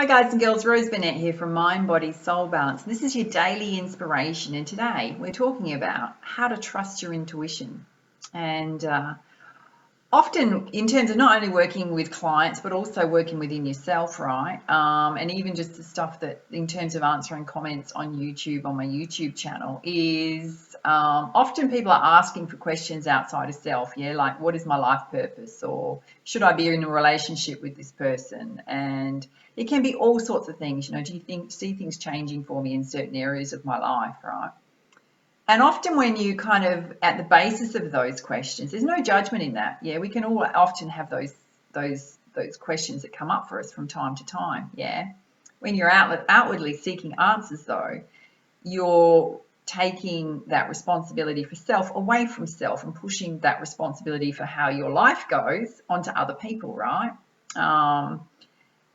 Hi guys and girls, Rose Burnett here from Mind, Body, Soul Balance. This is your daily inspiration, and today we're talking about how to trust your intuition. And often in terms of not only working with clients but also working within yourself, right? And even just the stuff that in terms of answering comments on YouTube, on my YouTube channel, is often people are asking for questions outside of self, like what is my life purpose, or should I be in a relationship with this person? And it can be all sorts of things, do you see things changing for me in certain areas of my life, right? And often when you kind of at the basis of those questions, there's no judgment in that. Yeah, we can all often have those questions that come up for us from time to time. Yeah. When you're outwardly seeking answers though, you're taking that responsibility for self away from self and pushing that responsibility for how your life goes onto other people, right?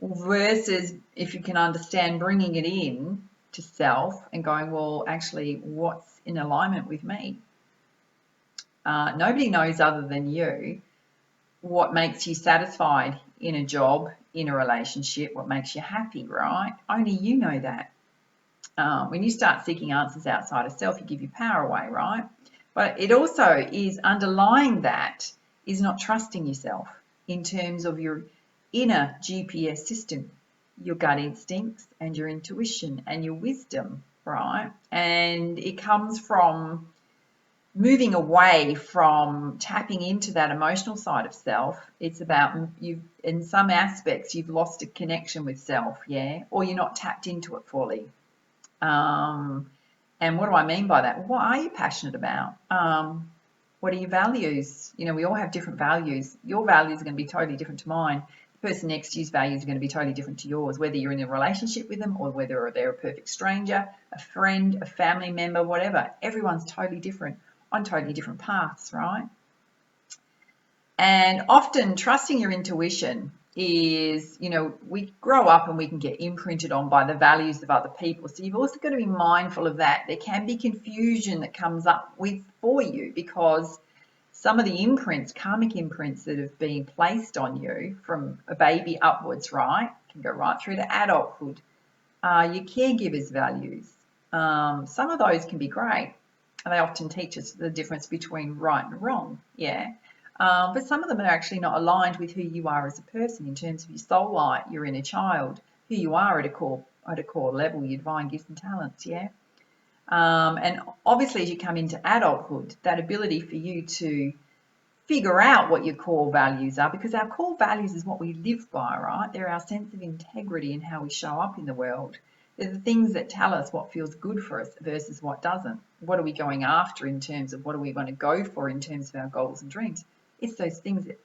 Versus if you can understand bringing it in to self and going, well, actually, what's in alignment with me? Nobody knows other than you what makes you satisfied in a job, in a relationship, what makes you happy, right? Only you know that. When you start seeking answers outside of self, you give your power away, right? But it also is underlying that is not trusting yourself in terms of your inner GPS system, your gut instincts and your intuition and your wisdom, right? And it comes from moving away from tapping into that emotional side of self. It's about you, in some aspects, you've lost a connection with self, yeah, or you're not tapped into it fully. And what do I mean by that? What are you passionate about? What are your values? We all have different values. Your values are going to be totally different to mine. The person next to you's values are going to be totally different to yours, whether you're in a relationship with them or whether they're a perfect stranger, a friend, a family member, whatever. Everyone's totally different on totally different paths, right? And often trusting your intuition is, we grow up and we can get imprinted on by the values of other people. So you've also got to be mindful of that. There can be confusion that comes up for you because some of the imprints, karmic imprints that have been placed on you from a baby upwards, right, can go right through to adulthood. Your caregiver's values. Some of those can be great. And they often teach us the difference between right and wrong, yeah. But some of them are actually not aligned with who you are as a person in terms of your soul light, your inner child, who you are at a core level, your divine gifts and talents, yeah. And obviously as you come into adulthood, that ability for you to figure out what your core values are, because our core values is what we live by, right? They're our sense of integrity and how we show up in the world. They're the things that tell us what feels good for us versus what doesn't. What are we going after in terms of what do we want to go for in terms of our goals and dreams? It's those things that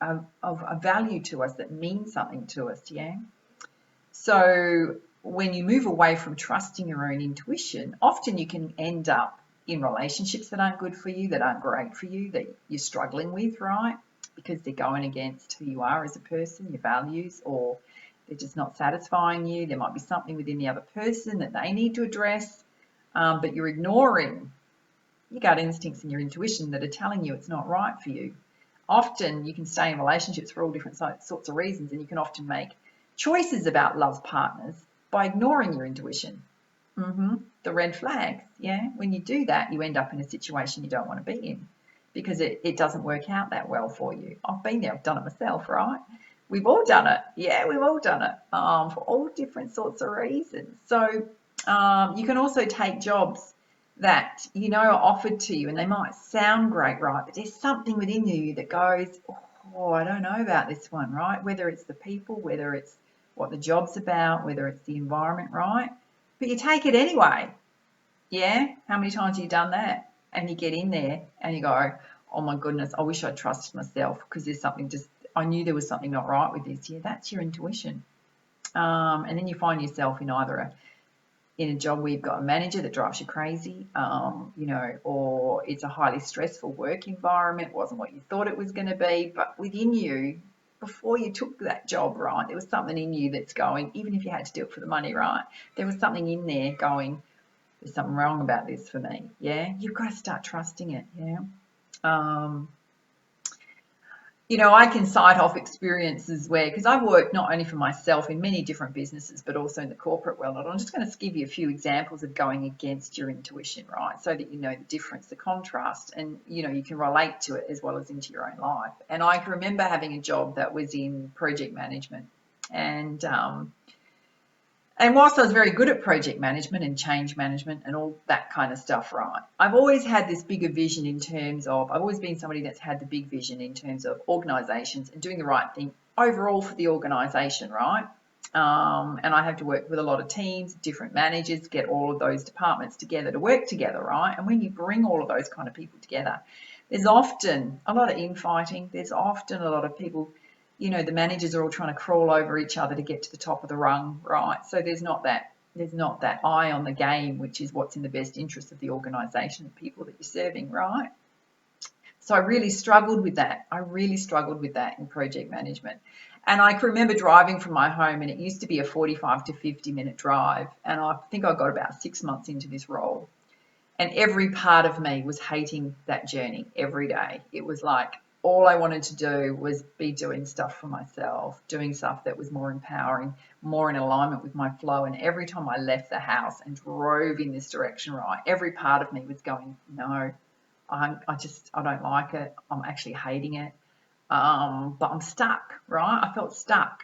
are of value to us, that mean something to us, yeah? So when you move away from trusting your own intuition, often you can end up in relationships that aren't good for you, that aren't great for you, that you're struggling with, right? Because they're going against who you are as a person, your values, or they're just not satisfying you. There might be something within the other person that they need to address, but you're ignoring your gut instincts and your intuition that are telling you it's not right for you. Often you can stay in relationships for all different sorts of reasons, and you can often make choices about love partners by ignoring your intuition. The red flags, yeah. When you do that, you end up in a situation you don't want to be in because it doesn't work out that well for you. I've been there, I've done it myself, right? We've all done it. Yeah, we've all done it for all different sorts of reasons. So you can also take jobs that are offered to you and they might sound great, right? But there's something within you that goes, oh, I don't know about this one, right? Whether it's the people, whether it's what the job's about, whether it's the environment, right? But you take it anyway. Yeah? How many times have you done that? And you get in there and you go, oh my goodness, I wish I'd trusted myself because there's something I knew there was something not right with this. Yeah, that's your intuition. And then you find yourself in either in a job where you've got a manager that drives you crazy, or it's a highly stressful work environment, it wasn't what you thought it was going to be, but within you, before you took that job, right, there was something in you that's going, even if you had to do it for the money, right, there was something in there going, there's something wrong about this for me, yeah, you've got to start trusting it, yeah. You know, I can cite off experiences where, because I've worked not only for myself in many different businesses, but also in the corporate world. And I'm just going to give you a few examples of going against your intuition, right? So that you know the difference, the contrast, and, you know, you can relate to it as well as into your own life. And I can remember having a job that was in project management. And whilst I was very good at project management and change management and all that kind of stuff, right, I've always had this bigger vision in terms of, I've always been somebody that's had the big vision in terms of organisations and doing the right thing overall for the organisation, right? And I have to work with a lot of teams, different managers, get all of those departments together to work together, right? And when you bring all of those kind of people together, there's often a lot of infighting. There's often a lot of people, you know, the managers are all trying to crawl over each other to get to the top of the rung, right? So there's not that eye on the game, which is what's in the best interest of the organisation, the people that you're serving, right? So I really struggled with that. In project management. And I can remember driving from my home, and it used to be a 45 to 50-minute drive. And I think I got about 6 months into this role. And every part of me was hating that journey every day. It was like all I wanted to do was be doing stuff for myself, doing stuff that was more empowering, more in alignment with my flow. And every time I left the house and drove in this direction, right, every part of me was going, no, I don't like it. I'm actually hating it. But I'm stuck, right? I felt stuck.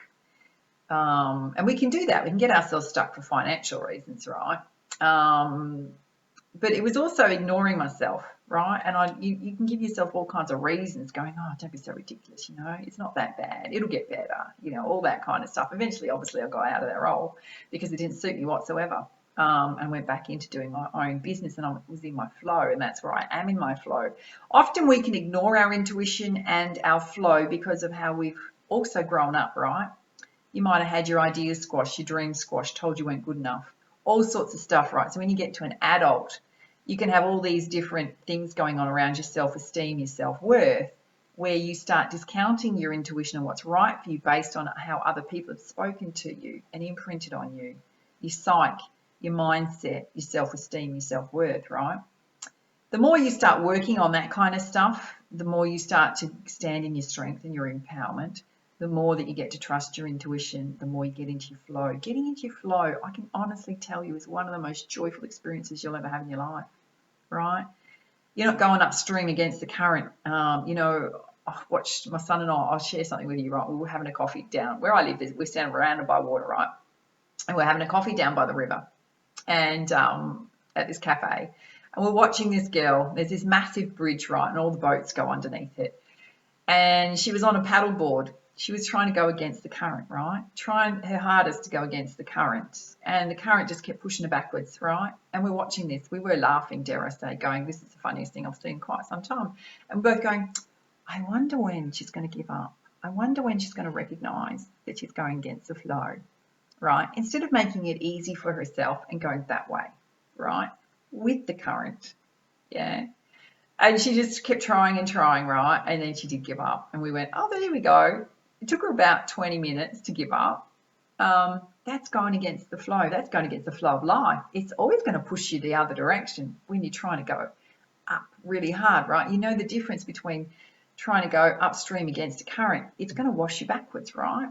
And we can do that. We can get ourselves stuck for financial reasons, right? But it was also ignoring myself, right? And you can give yourself all kinds of reasons going, oh, don't be so ridiculous, you know, it's not that bad, it'll get better, you know, all that kind of stuff. Eventually, obviously, I got out of that role because it didn't suit me whatsoever, and went back into doing my own business, and I was in my flow, and that's where I am in my flow. Often we can ignore our intuition and our flow because of how we've also grown up, right? You might have had your ideas squashed, your dreams squashed, told you weren't good enough, all sorts of stuff, right? So when you get to an adult, you can have all these different things going on around your self-esteem, your self-worth, where you start discounting your intuition and what's right for you based on how other people have spoken to you and imprinted on you, your psyche, your mindset, your self-esteem, your self-worth, right? The more you start working on that kind of stuff, the more you start to stand in your strength and your empowerment, the more that you get to trust your intuition, the more you get into your flow. Getting into your flow, I can honestly tell you, is one of the most joyful experiences you'll ever have in your life, right? You're not going upstream against the current. You know, I watched my son and I'll share something with you, right? We were having a coffee down where I live. We're standing surrounded by water, right? And we're having a coffee down by the river and at this cafe. And we're watching this girl. There's this massive bridge, right? And all the boats go underneath it. And she was on a paddle board. She was trying to go against the current, right? Trying her hardest to go against the current. And the current just kept pushing her backwards, right? And we're watching this. We were laughing, dare I say, going, this is the funniest thing I've seen in quite some time. And we're both going, I wonder when she's going to give up. I wonder when she's going to recognise that she's going against the flow, right? Instead of making it easy for herself and going that way, right? With the current, yeah. And she just kept trying and trying, right? And then she did give up. And we went, oh, there we go. It took her about 20 minutes to give up. That's going against the flow. That's going against the flow of life. It's always going to push you the other direction when you're trying to go up really hard, right? You know the difference between trying to go upstream against a current. It's going to wash you backwards, right?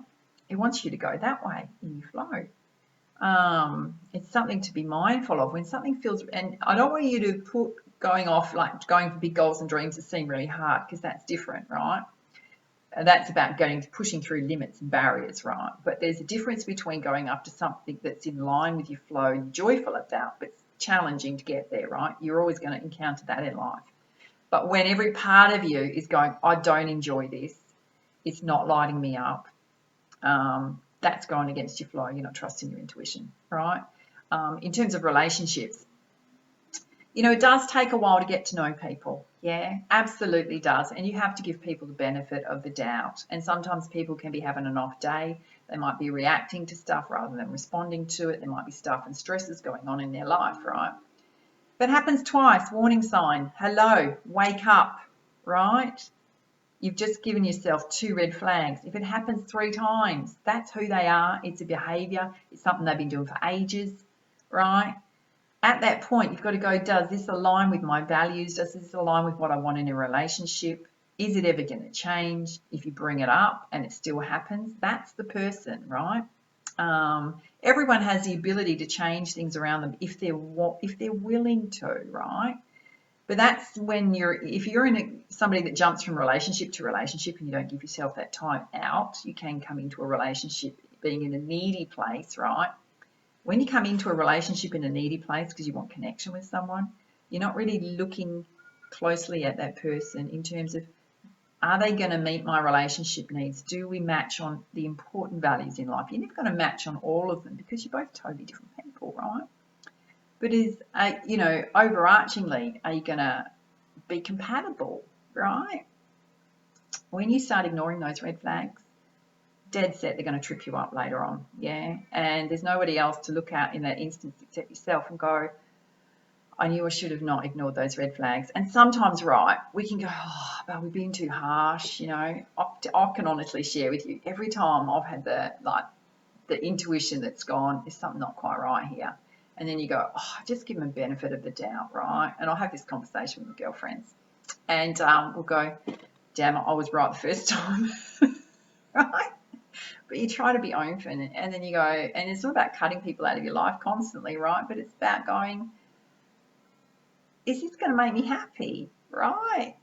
It wants you to go that way in your flow. It's something to be mindful of when something feels, and I don't want you to put going off, like going for big goals and dreams that seem really hard, because that's different, right? That's about pushing through limits and barriers, right? But there's a difference between going after something that's in line with your flow and you're joyful about, but it's challenging to get there, right? You're always going to encounter that in life. But when every part of you is going, I don't enjoy this, it's not lighting me up, that's going against your flow. You're not trusting your intuition, right? In terms of relationships, you know, it does take a while to get to know people. Yeah, absolutely does. And you have to give people the benefit of the doubt. And sometimes people can be having an off day. They might be reacting to stuff rather than responding to it. There might be stuff and stresses going on in their life, right? If it happens twice, warning sign, hello, wake up, right? You've just given yourself 2 red flags. If it happens 3 times, that's who they are. It's a behaviour. It's something they've been doing for ages, right? At that point, you've got to go, does this align with my values? Does this align with what I want in a relationship? Is it ever going to change? If you bring it up and it still happens, that's the person, right? Everyone has the ability to change things around them if they're willing to, right? But that's when if you're in somebody that jumps from relationship to relationship and you don't give yourself that time out, you can come into a relationship being in a needy place, right? When you come into a relationship in a needy place because you want connection with someone, you're not really looking closely at that person in terms of, are they going to meet my relationship needs? Do we match on the important values in life? You're never going to match on all of them because you're both totally different people, right? But overarchingly, are you going to be compatible, right? When you start ignoring those red flags, dead set, they're going to trip you up later on, yeah? And there's nobody else to look at in that instance except yourself and go, I knew I should have not ignored those red flags. And sometimes, right, we can go, oh, but we've been too harsh, I can honestly share with you, every time I've had the intuition that's gone, there's something not quite right here. And then you go, oh, just give them a benefit of the doubt, right? And I'll have this conversation with my girlfriends. And we'll go, damn it, I was right the first time, right? But you try to be open, and then you go, and it's not about cutting people out of your life constantly, right? But it's about going, is this going to make me happy, right?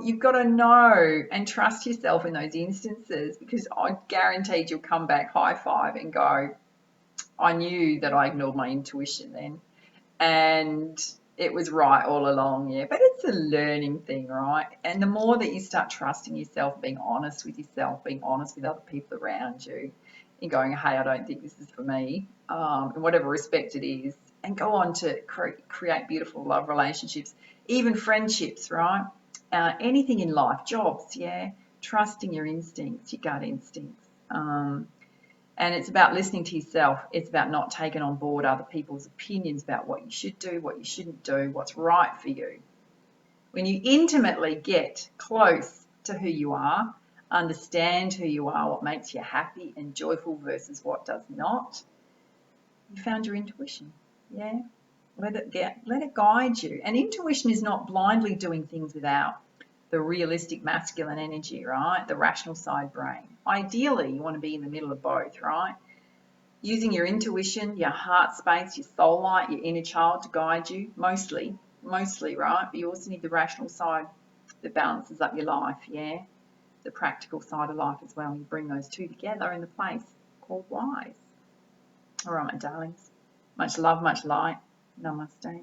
You've got to know and trust yourself in those instances, because I guaranteed you'll come back high five and go, I knew that I ignored my intuition then, and it was right all along, yeah. But it's a learning thing, right? And the more that you start trusting yourself, being honest with yourself, being honest with other people around you, and going, hey, I don't think this is for me, in whatever respect it is, and go on to create beautiful love relationships, even friendships, right? Anything in life, jobs, yeah. Trusting your instincts, your gut instincts. And it's about listening to yourself. It's about not taking on board other people's opinions about what you should do, what you shouldn't do, what's right for you. When you intimately get close to who you are, understand who you are, what makes you happy and joyful versus what does not, you found your intuition. Yeah. Let it guide you. And intuition is not blindly doing things without the realistic masculine energy, right? The rational side brain. Ideally, you want to be in the middle of both, right? Using your intuition, your heart space, your soul light, your inner child to guide you, mostly, right? But you also need the rational side that balances up your life, yeah? The practical side of life as well. You bring those two together in the place called wise. All right, my darlings. Much love, much light. Namaste.